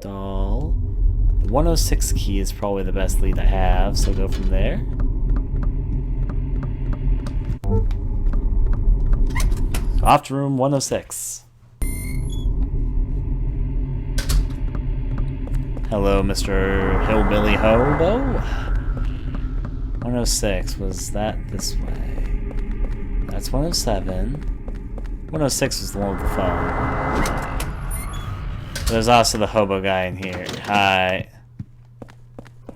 stall. The 106 key is probably the best lead I have, so go from there. Off to room 106. Hello, Mr. Hillbilly Hobo. 106, was that this way? That's 107. 106 was the one with the phone. There's also the hobo guy in here. Hi.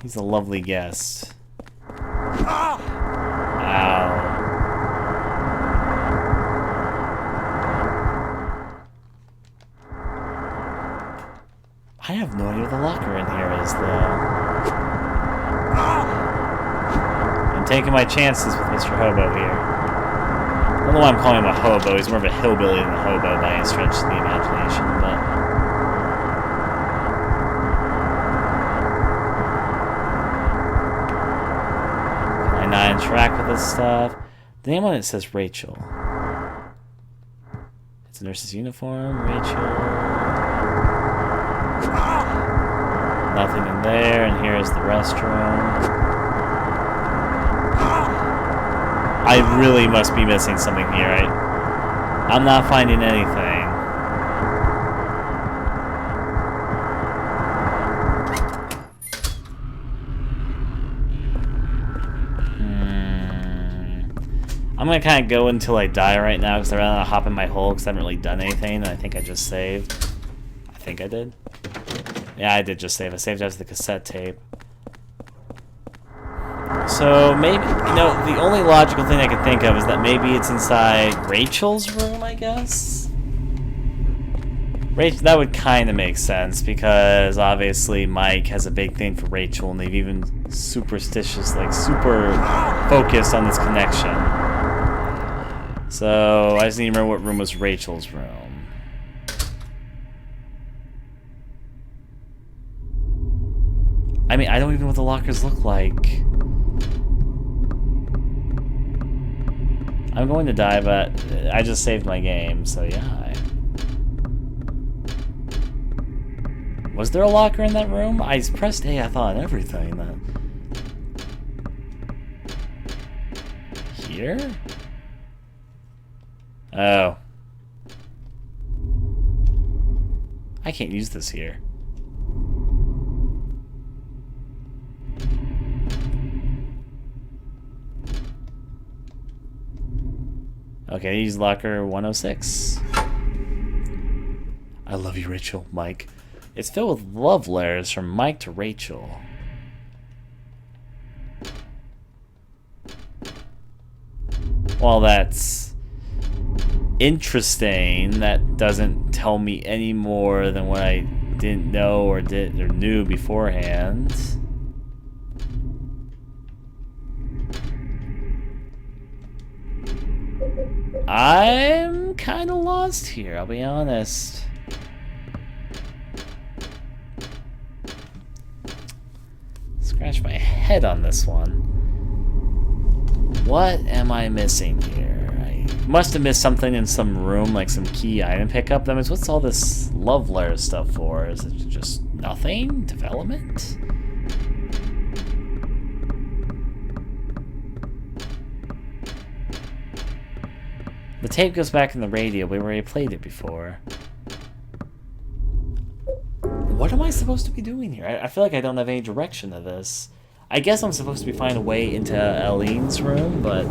He's a lovely guest. Ow. I have no idea what the locker in here is, though. I'm taking my chances with Mr. Hobo here. I don't know why I'm calling him a hobo. He's more of a hillbilly than a hobo by any stretch of the imagination, but... Can I not interact with this stuff? The name on it says Rachel. It's a nurse's uniform. Rachel... Nothing in there, and here's the restroom. I really must be missing something here. I'm not finding anything. I'm gonna kind of go until I die right now because I'd rather hop in my hole because I haven't really done anything, and I think I just saved. I think I did. Yeah, I did just save. I saved as the cassette tape. So maybe, you know, the only logical thing I can think of is that maybe it's inside Rachel's room, I guess? That would kind of make sense because obviously Mike has a big thing for Rachel and they've even superstitious, like super focused on this connection. So I just need to remember what room was Rachel's room. I mean, I don't even know what the lockers look like. I'm going to die, but I just saved my game, so yeah. Was there a locker in that room? I pressed A, I thought, on everything. Here? Oh. I can't use this here. Okay, use locker 106. I love you, Rachel. Mike. It's filled with love letters from Mike to Rachel. Well, that's interesting. That doesn't tell me any more than what I didn't know or knew beforehand. I'm kind of lost here, I'll be honest. Scratch my head on this one. What am I missing here? I must have missed something in some room, like some key item pickup. That means, what's all this love letter stuff for? Is it just nothing? Development? The tape goes back in the radio. We already played it before. What am I supposed to be doing here? I feel like I don't have any direction to this. I guess I'm supposed to be finding a way into Eileen's room, but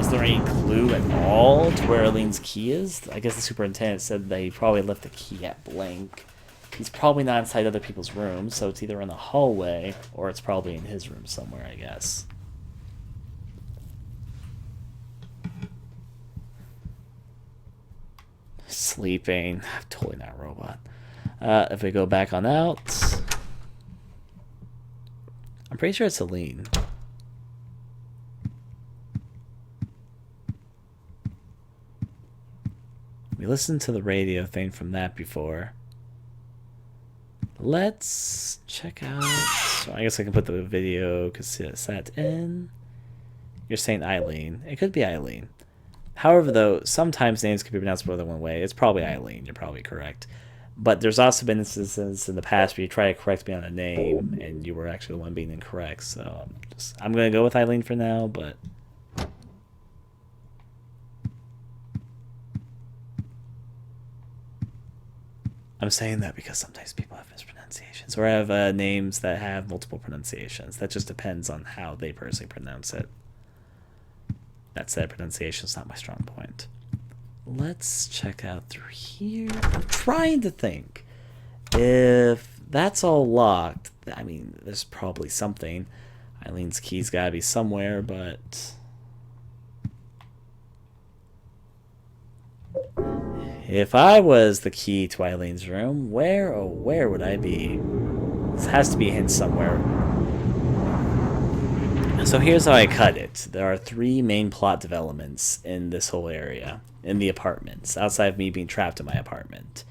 is there any clue at all to where Eileen's key is? I guess the superintendent said that he probably left the key at blank. He's probably not inside other people's rooms, so it's either in the hallway or it's probably in his room somewhere, I guess. Sleeping. I'm totally not a robot. If we go back on out, I'm pretty sure it's Eileen. We listened to the radio thing from that before. Let's check out. So I guess I can put the video cassette in. You're saying Eileen. It could be Eileen. However, though, sometimes names can be pronounced more than one way. It's probably Eileen. You're probably correct. But there's also been instances in the past where you try to correct me on a name, and you were actually the one being incorrect. So I'm going to go with Eileen for now, but... I'm saying that because sometimes people have mispronunciations, or have names that have multiple pronunciations. That just depends on how they personally pronounce it. That said, pronunciation is not my strong point. Let's check out through here. I'm trying to think. If that's all locked, I mean, there's probably something. Eileen's key's gotta be somewhere, but... If I was the key to Eileen's room, where, oh, where would I be? This has to be a hint somewhere. So here's how I cut it. There are 3 main plot developments in this whole area, in the apartments, outside of me being trapped in my apartment.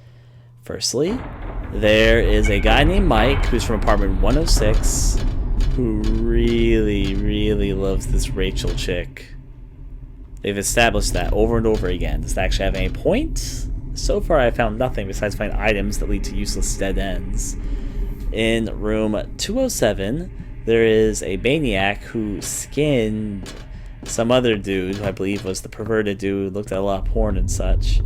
Firstly, there is a guy named Mike who's from apartment 106 who really, really loves this Rachel chick. They've established that over and over again. Does that actually have any point? So far, I found nothing besides find items that lead to useless dead ends. In room 207, there is a maniac who skinned some other dude who I believe was the perverted dude, looked at a lot of porn and such.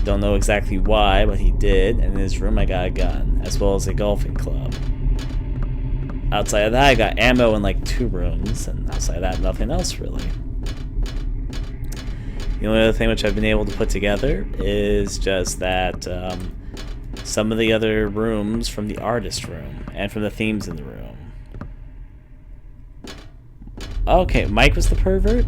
Don't know exactly why, but he did. And in his room, I got a gun, as well as a golfing club. Outside of that, I got ammo in like 2 rooms, and outside of that, nothing else really. The only other thing which I've been able to put together is just that some of the other rooms from the artist room and from the themes in the room. Okay, Mike was the pervert?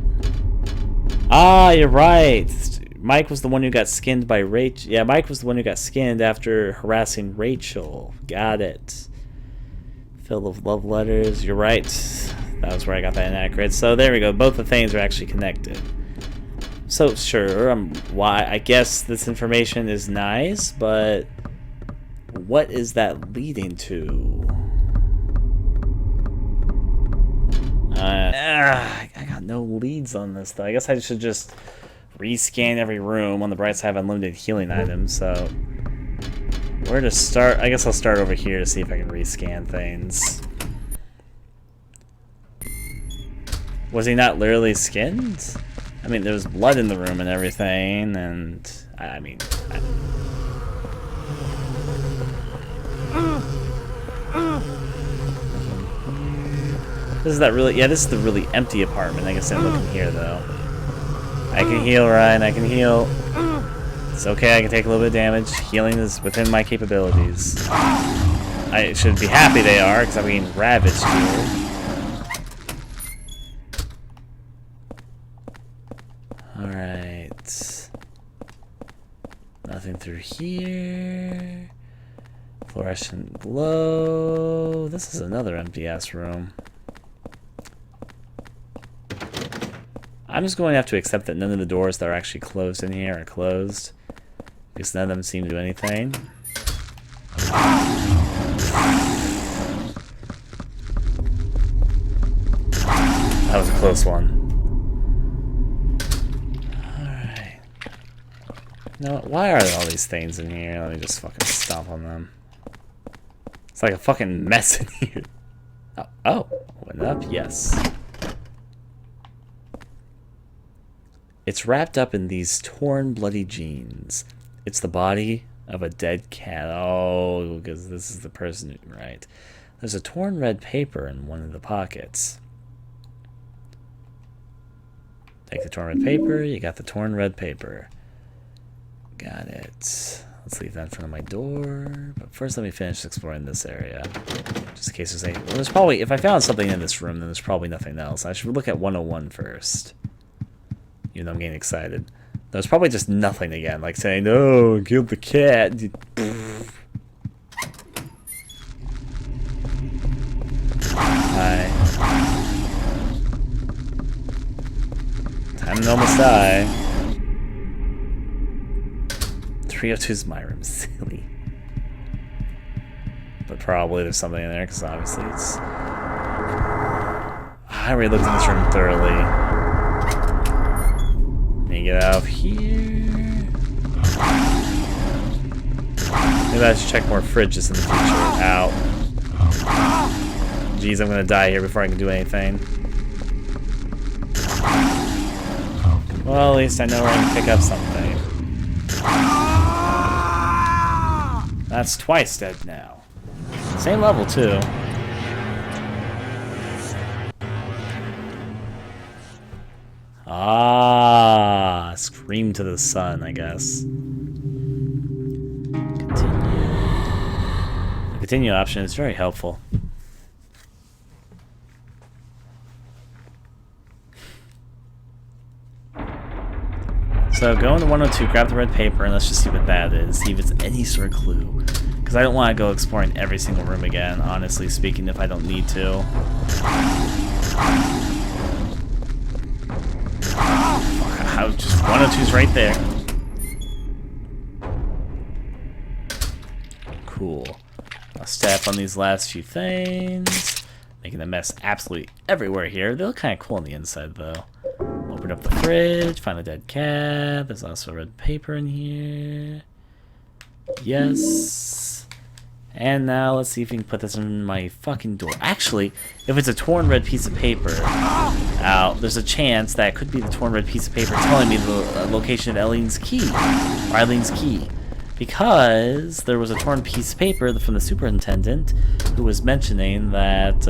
Ah, you're right. Mike was the one who got skinned by Rachel. Yeah, Mike was the one who got skinned after harassing Rachel. Got it. Filled with love letters. You're right. That was where I got that inaccurate. So there we go. Both the things are actually connected. So sure, why I guess this information is nice, but what is that leading to? I got no leads on this though. I guess I should just rescan every room. On the bright side, I have unlimited healing items, so where to start? I guess I'll start over here to see if I can rescan things. Was he not literally skinned? I mean, there was blood in the room and everything, and I mean... This is that really... Yeah, this is the really empty apartment. I guess I'm looking here, though. I can heal, Ryan. I can heal. It's okay, I can take a little bit of damage. Healing is within my capabilities. I should be happy they are, because I'm being ravaged here. Alright. Nothing through here. Fluorescent glow. This is another empty ass room. I'm just going to have to accept that none of the doors that are actually closed in here are closed, because none of them seem to do anything. That was a close one. No, why are there all these things in here? Let me just fucking stomp on them. It's like a fucking mess in here. Oh, open it up, yes. It's wrapped up in these torn, bloody jeans. It's the body of a dead cat. Oh, because this is the person, right. There's a torn red paper in one of the pockets. Take the torn red paper, you got the torn red paper. Got it. Let's leave that in front of my door. But first, let me finish exploring this area. Just in case there's any... Well, there's probably... If I found something in this room, then there's probably nothing else. I should look at 101 first. Even though I'm getting excited. There's probably just nothing again. Like saying, oh, I killed the cat. Hi. Time to almost die. 302 is my room. Silly. But probably there's something in there, because obviously it's... I already looked in this room thoroughly. Let me get out of here. Maybe I should check more fridges in the future. Ow. Jeez, I'm gonna die here before I can do anything. Well, at least I know where I can pick up something. That's twice dead now. Same level, too. Ah, scream to the sun, I guess. Continue. The continue option is very helpful. So go into 102, grab the red paper, and let's just see what that is. See if it's any sort of clue. Because I don't want to go exploring every single room again, honestly speaking, if I don't need to. Fuck, just 102's right there. Cool. I'll step on these last few things. Making a mess absolutely everywhere here. They look kind of cool on the inside, though. Open up the fridge, find a dead cat. There's also red paper in here. Yes. And now let's see if we can put this in my fucking door. Actually, if it's a torn red piece of paper, there's a chance that it could be the torn red piece of paper telling me the location of Eileen's key. Or Eileen's key. Because there was a torn piece of paper from the superintendent who was mentioning that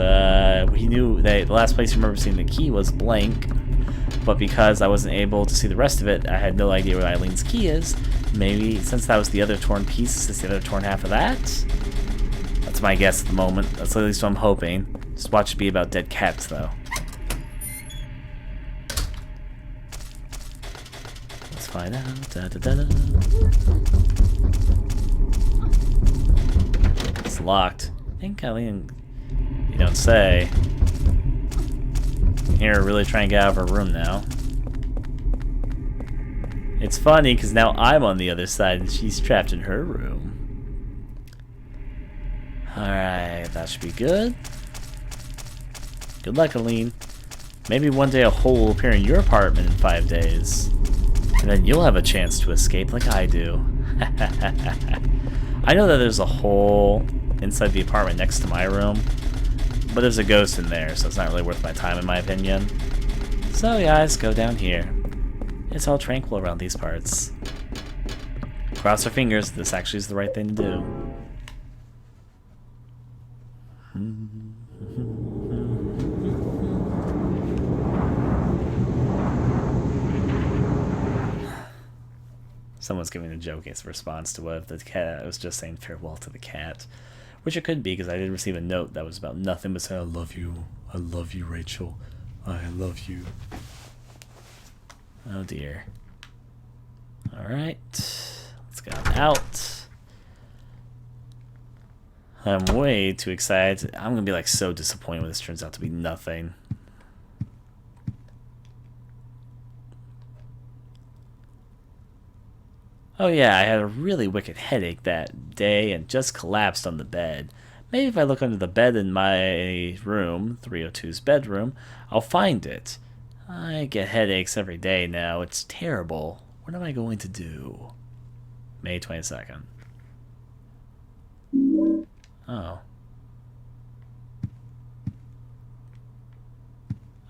he knew that the last place he remembered seeing the key was blank. But because I wasn't able to see the rest of it, I had no idea where Eileen's key is. Maybe, since that was the other torn piece, is the other torn half of that? That's my guess at the moment. That's at least what I'm hoping. Just watch it be about dead cats, though. Let's find out. Da, da, da, da. It's locked. I think Eileen... You don't say. Here, really trying to get out of her room now. It's funny because now I'm on the other side and she's trapped in her room. Alright, that should be good. Good luck, Eileen. Maybe one day a hole will appear in your apartment in 5 days. And then you'll have a chance to escape like I do. I know that there's a hole inside the apartment next to my room. But there's a ghost in there, so it's not really worth my time in my opinion. So guys, go down here. It's all tranquil around these parts. Cross our fingers, this actually is the right thing to do. Someone's giving a joke as a response to what if the cat was just saying farewell to the cat. Which it could be, because I did receive a note that was about nothing but saying, I love you, Rachel, I love you. Oh dear. Alright, let's get out. I'm way too excited. I'm gonna be like so disappointed when this turns out to be nothing. Oh yeah, I had a really wicked headache that day and just collapsed on the bed. Maybe if I look under the bed in my room, 302's bedroom, I'll find it. I get headaches every day now. It's terrible. What am I going to do? May 22nd. Oh.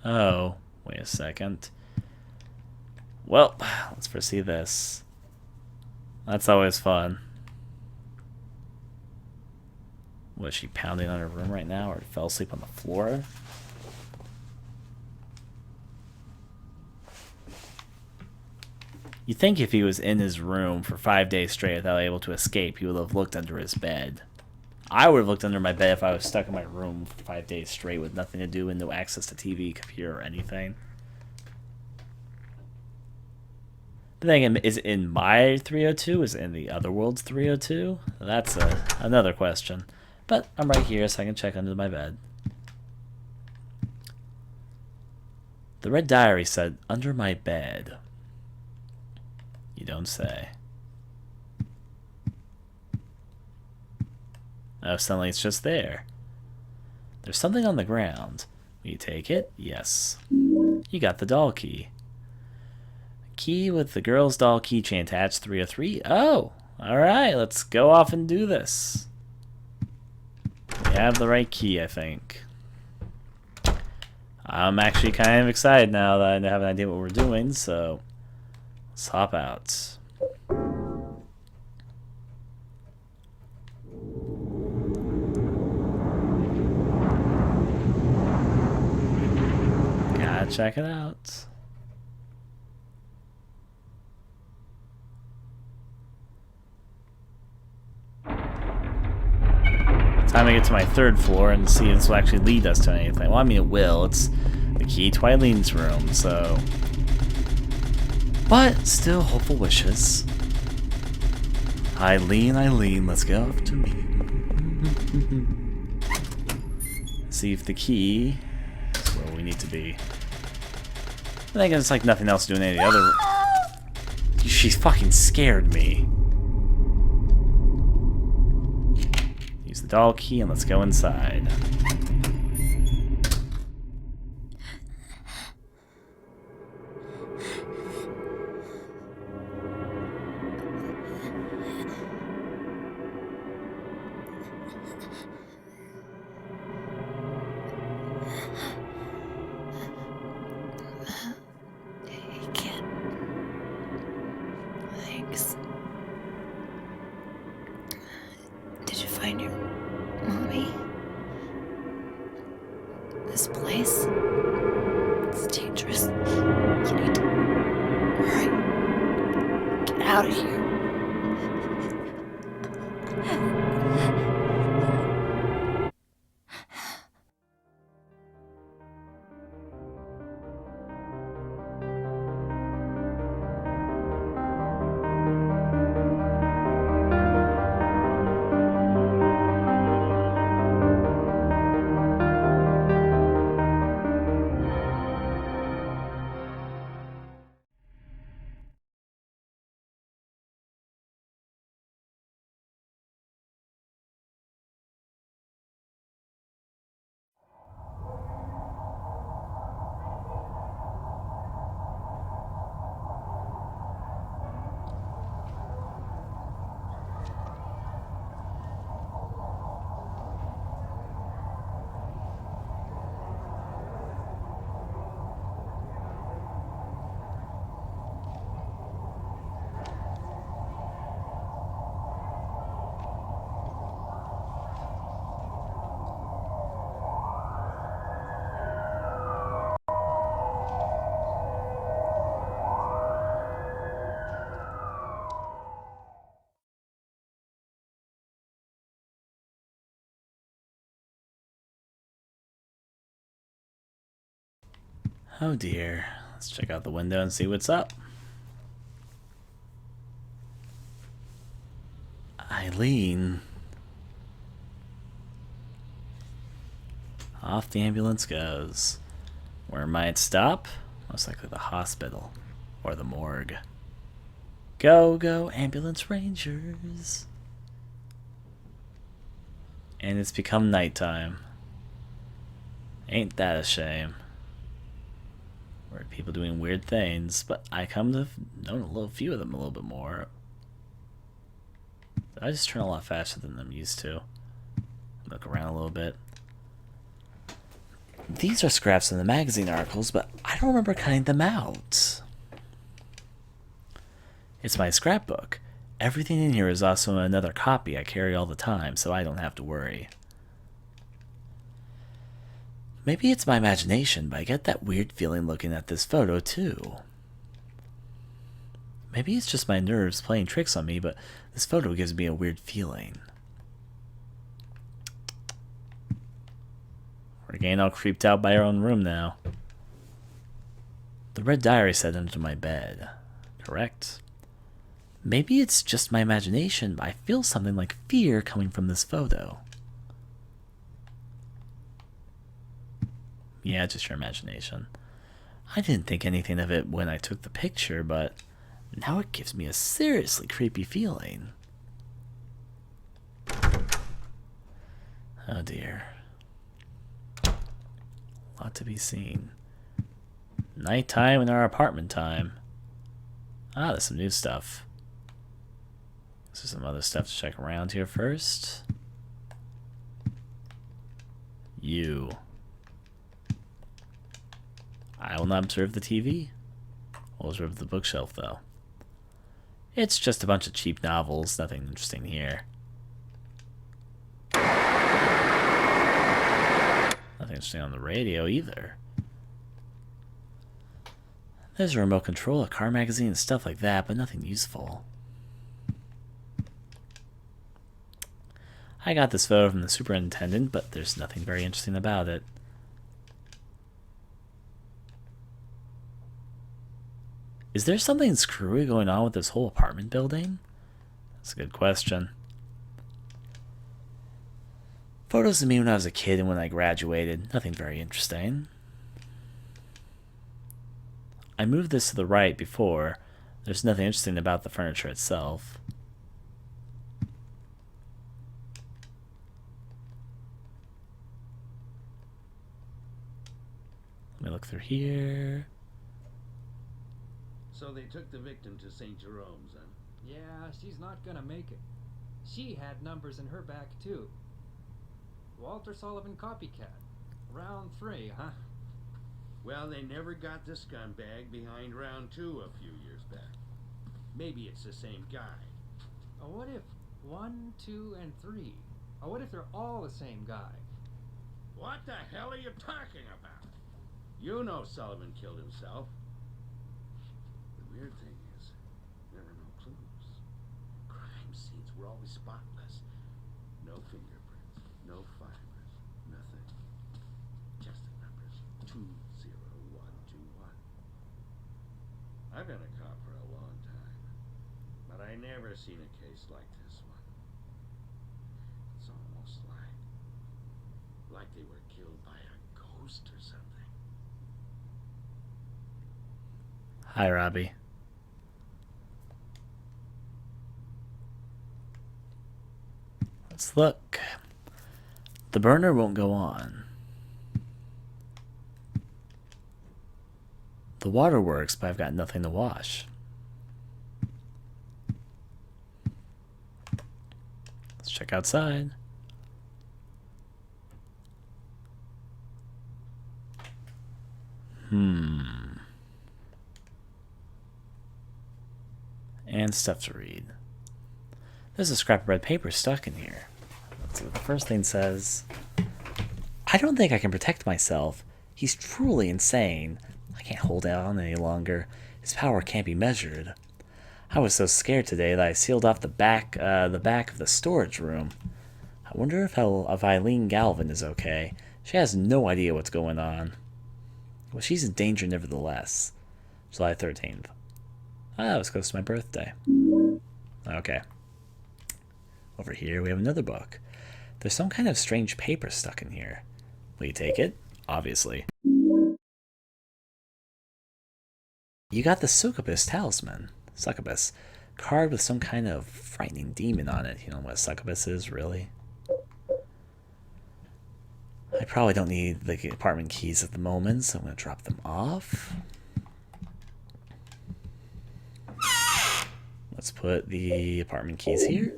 Oh, wait a second. Well, let's proceed this. That's always fun. Was she pounding on her room right now, or fell asleep on the floor? You'd think if he was in his room for 5 days straight without able to escape, he would have looked under his bed. I would have looked under my bed if I was stuck in my room for 5 days straight with nothing to do and no access to TV, computer, or anything. The thing is it in my 302? Is it in the other world's 302? That's another question. But I'm right here, so I can check under my bed. The red diary said, under my bed. You don't say. Oh, suddenly it's just there. There's something on the ground. Will you take it? Yes. You got the doll key. Key with the girl's doll keychain attached, 303. Oh, Alright, let's go off and do this. We have the right key, I think. I'm actually kind of excited now that I have an idea what we're doing, so let's hop out. Gotta check it out. Time to get to my third floor and see if this will actually lead us to anything. Well, I mean, it will. It's the key to Eileen's room, so. But still, hopeful wishes. Eileen, Eileen, let's go off to me. See if the key is where we need to be. I think it's like nothing else doing any other. She fucking scared me. Use the doll key and let's go inside. Thanks. Did you find your mommy? This place? It's dangerous. You need to hurry. Get out of here. Oh dear. Let's check out the window and see what's up. Eileen. Off the ambulance goes. Where might it stop? Most likely the hospital. Or the morgue. Go, go, ambulance rangers. And it's become nighttime. Ain't that a shame? Weird people doing weird things, but I come to know a little few of them a little bit more. I just turn a lot faster than I'm used to. Look around a little bit. These are scraps in the magazine articles, but I don't remember cutting them out. It's my scrapbook. Everything in here is also another copy I carry all the time, so I don't have to worry. Maybe it's my imagination, but I get that weird feeling looking at this photo, too. Maybe it's just my nerves playing tricks on me, but this photo gives me a weird feeling. We're getting all creeped out by our own room now. The red diary said under my bed. Correct. Maybe it's just my imagination, but I feel something like fear coming from this photo. Yeah, just your imagination. I didn't think anything of it when I took the picture, but now it gives me a seriously creepy feeling. Oh dear. A lot to be seen. Nighttime in our apartment time. Ah, there's some new stuff. So some other stuff to check around here first. You. I will not observe the TV. I'll observe the bookshelf, though. It's just a bunch of cheap novels, nothing interesting here. Nothing interesting on the radio, either. There's a remote control, a car magazine, and stuff like that, but nothing useful. I got this photo from the superintendent, but there's nothing very interesting about it. Is there something screwy going on with this whole apartment building? That's a good question. Photos of me when I was a kid and when I graduated. Nothing very interesting. I moved this to the right before. There's nothing interesting about the furniture itself. Let me look through here. So they took the victim to St. Jerome's, then? Yeah, she's not gonna make it. She had numbers in her back, too. Walter Sullivan copycat. Round 3, huh? Well, they never got the scumbag behind round 2 a few years back. Maybe it's the same guy. What if 1, 2, and 3? What if they're all the same guy? What the hell are you talking about? You know Sullivan killed himself. The weird thing is, there were no clues. Crime scenes were always spotless. No fingerprints, no fibers, nothing. Just the numbers 20121. I've been a cop for a long time, but I never seen a case like this one. It's almost like they were killed by a ghost or something. Hi, Robbie. Let's look. The burner won't go on. The water works, but I've got nothing to wash. Let's check outside. And stuff to read. There's a scrap of red paper stuck in here. Let's see what the first thing says. I don't think I can protect myself. He's truly insane. I can't hold out on any longer. His power can't be measured. I was so scared today that I sealed off the back of the storage room. I wonder if Eileen Galvin is okay. She has no idea what's going on. Well, she's in danger nevertheless. July 13th. Ah, it was close to my birthday. Okay. Over here we have another book. There's some kind of strange paper stuck in here. Will you take it? Obviously. You got the Succubus talisman. Succubus. Card with some kind of frightening demon on it. You know what a succubus is, really? I probably don't need the apartment keys at the moment, so I'm going to drop them off. Let's put the apartment keys here.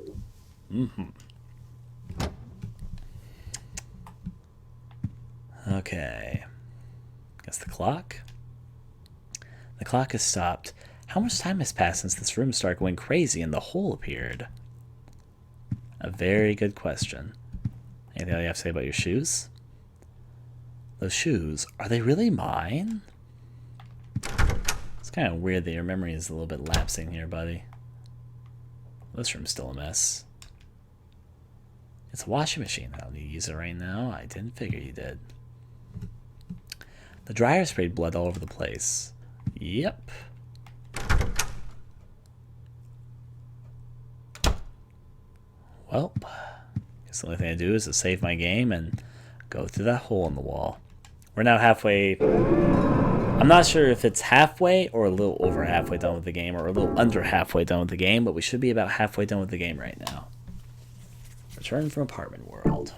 Okay. Guess the clock. The clock has stopped. How much time has passed since this room started going crazy and the hole appeared? A very good question. Anything you have to say about your shoes? Those shoes, are they really mine? It's kind of weird that your memory is a little bit lapsing here, buddy. This room's still a mess. It's a washing machine. I don't need to use it right now. I didn't figure you did. The dryer sprayed blood all over the place. Yep. Well, guess the only thing I do is to save my game and go through that hole in the wall. We're now halfway. I'm not sure if it's halfway or a little over halfway done with the game or a little under halfway done with the game, but we should be about halfway done with the game right now. Return from apartment world.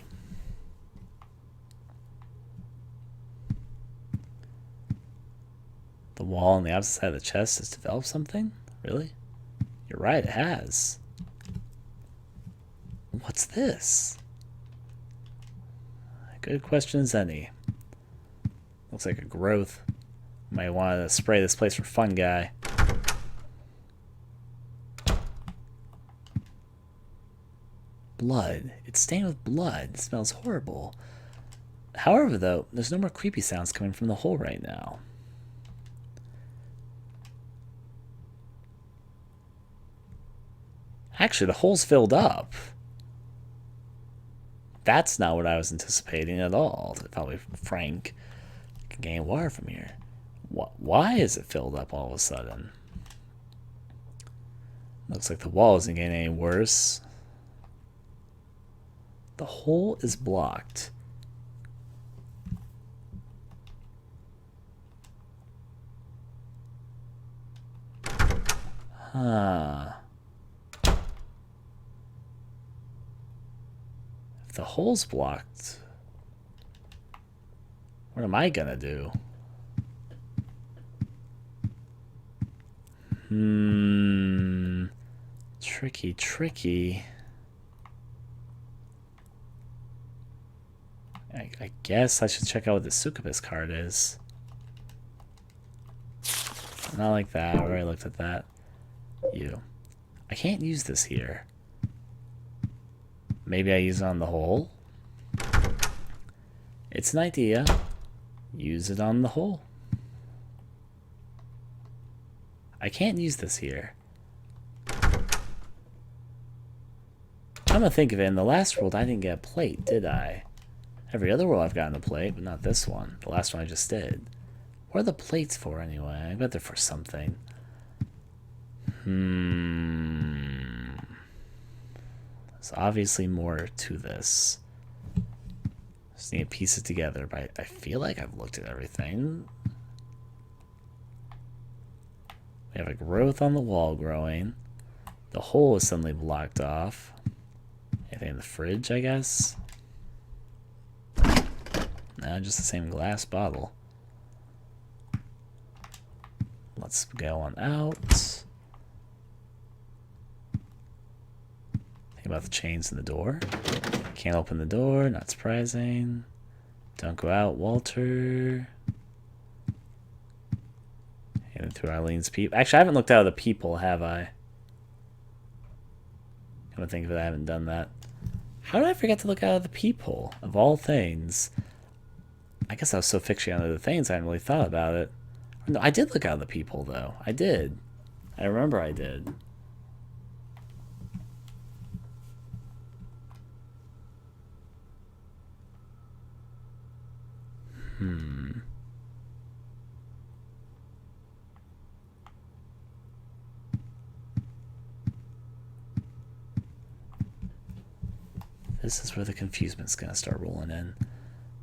The wall on the opposite side of the chest has developed something? Really? You're right, it has. What's this? Good question as any. Looks like a growth. Might want to spray this place for fungi. Blood. It's stained with blood. It smells horrible. However, though, there's no more creepy sounds coming from the hole right now. Actually, the hole's filled up. That's not what I was anticipating at all, to be probably frank. I can gain water from here. Why is it filled up all of a sudden? Looks like the wall isn't getting any worse. The hole is blocked. Huh. If the hole's blocked, what am I gonna do? Tricky, tricky. I guess I should check out what the succubus card is. Not like that. I already looked at that. You. I can't use this here. Maybe I use it on the hole. It's an idea. Use it on the hole. I can't use this here. I'm gonna think of it. In the last world, I didn't get a plate, did I? Every other world I've gotten a plate, but not this one. The last one I just did. What are the plates for anyway? I bet they're for something. There's obviously more to this. Just need to piece it together, but I feel like I've looked at everything. We have a growth on the wall growing. The hole is suddenly blocked off. Anything in the fridge, I guess? No, just the same glass bottle. Let's go on out. Think about the chains in the door. Can't open the door, not surprising. Don't go out, Walter. Heading through Eileen's peep. Actually, I haven't looked out of the peephole, have I? Come to think of it, I haven't done that. How did I forget to look out of the peephole, of all things? I guess I was so fixated on other things I hadn't really thought about it. No, I did look out of the peephole, though. I did. I remember I did. This is where the confusement's gonna start rolling in.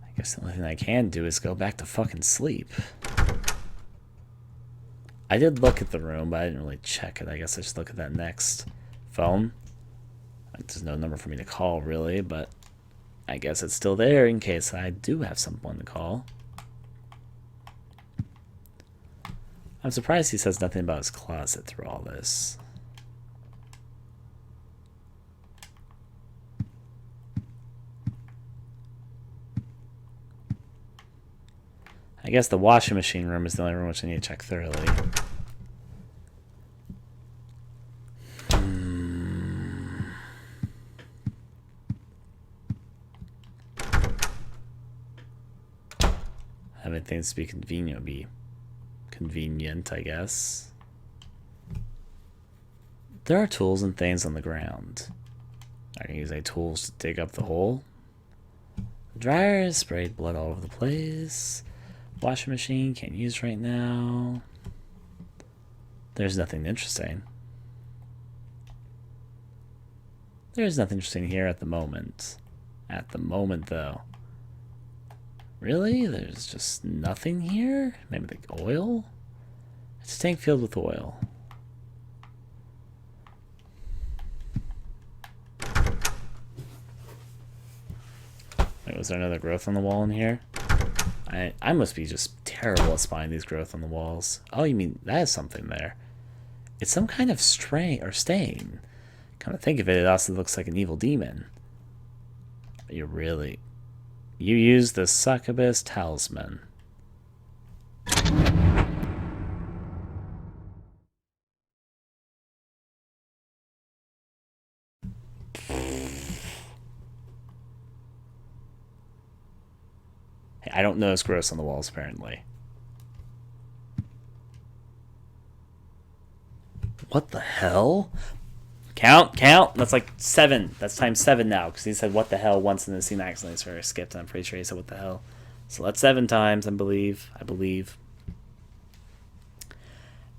I guess the only thing I can do is go back to fucking sleep. I did look at the room, but I didn't really check it. I guess I should look at that next phone. There's no number for me to call, really, but I guess it's still there in case I do have someone to call. I'm surprised he says nothing about his closet through all this. I guess the washing machine room is the only room which I need to check thoroughly. Having things to be convenient would be convenient, I guess. There are tools and things on the ground. I can use any tools to dig up the hole. The dryer has sprayed blood all over the place. Washing machine, can't use right now. There's nothing interesting. There's nothing interesting here at the moment. At the moment, though. Really? There's just nothing here? Maybe the oil? It's a tank filled with oil. Wait, was there another growth on the wall in here? I must be just terrible at spotting these growth on the walls. Oh, you mean that is something there. It's some kind of strain or stain. Come to think of it, it also looks like an evil demon. But you used the succubus talisman. I don't notice gross on the walls, apparently. What the hell? Count. That's like 7. That's times 7 now, because he said what the hell once in the scene accidentally, so I skipped, and I'm pretty sure he said what the hell. So that's 7 times, I believe.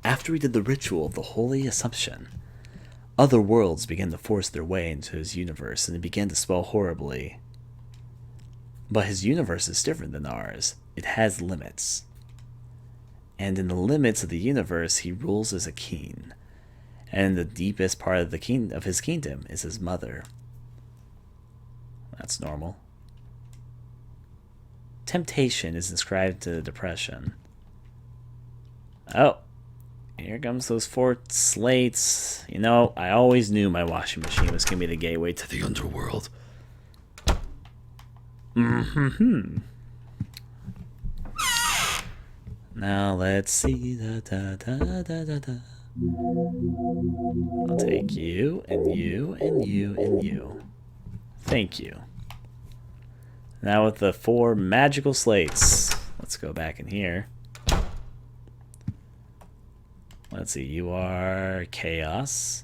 After he did the ritual of the Holy Assumption, other worlds began to force their way into his universe, and it began to swell horribly. But his universe is different than ours. It has limits. And in the limits of the universe, he rules as a king. And the deepest part of his kingdom is his mother. That's normal. Temptation is inscribed to depression. Oh, here comes those 4 slates. You know, I always knew my washing machine was going to be the gateway to the underworld. Now let's see. I'll take you, and you, and you, and you. Thank you. Now with the 4 magical slates. Let's go back in here. Let's see, you are chaos.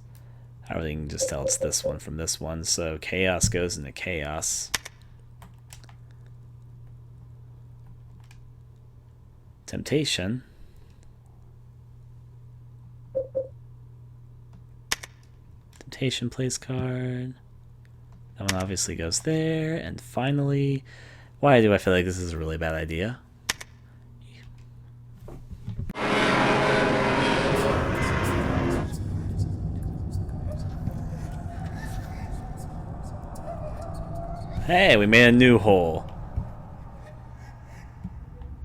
I really can just tell it's this one from this one. So chaos goes into chaos. Temptation. Temptation place card. That one obviously goes there. And finally, why do I feel like this is a really bad idea? Hey, we made a new hole.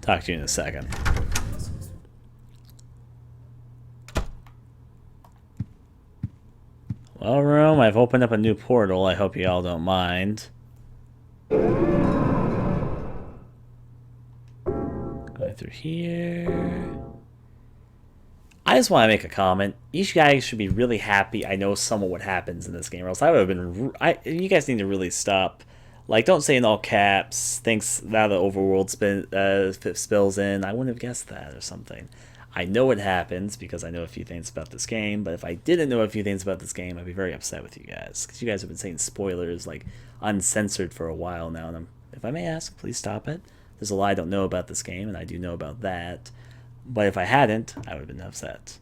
Talk to you in a second. Well, room, I've opened up a new portal. I hope you all don't mind. Going through here. I just want to make a comment. You guys should be really happy I know some of what happens in this game, or else I would have been... you guys need to really stop. Like, don't say in all caps, thinks now the overworld spills in. I wouldn't have guessed that or something. I know it happens because I know a few things about this game, but if I didn't know a few things about this game, I'd be very upset with you guys. Because you guys have been saying spoilers, like, uncensored for a while now. And if I may ask, please stop it. There's a lot I don't know about this game, and I do know about that. But if I hadn't, I would have been upset.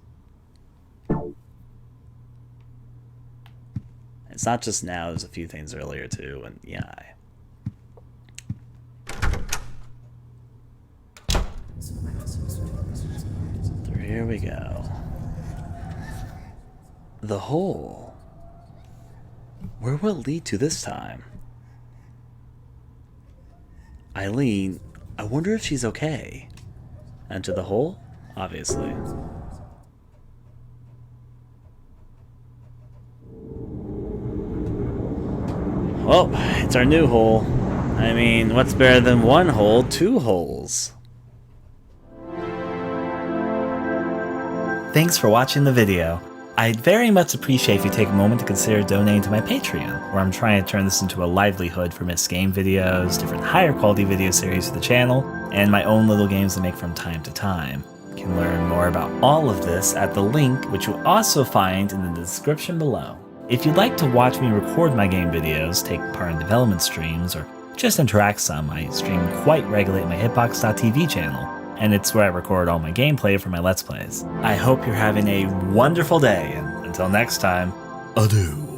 It's not just now, there's a few things earlier too, and yeah. Here we go. The hole. Where will it lead to this time? Eileen, I wonder if she's okay. Enter the hole? Obviously. Well, it's our new hole. I mean, what's better than one hole? 2 holes. Thanks for watching the video. I'd very much appreciate if you take a moment to consider donating to my Patreon, where I'm trying to turn this into a livelihood for missed game videos, different higher quality video series for the channel, and my own little games to make from time to time. You can learn more about all of this at the link, which you'll also find in the description below. If you'd like to watch me record my game videos, take part in development streams, or just interact some, I stream quite regularly at my Hitbox.tv channel, and it's where I record all my gameplay for my Let's Plays. I hope you're having a wonderful day, and until next time, adieu.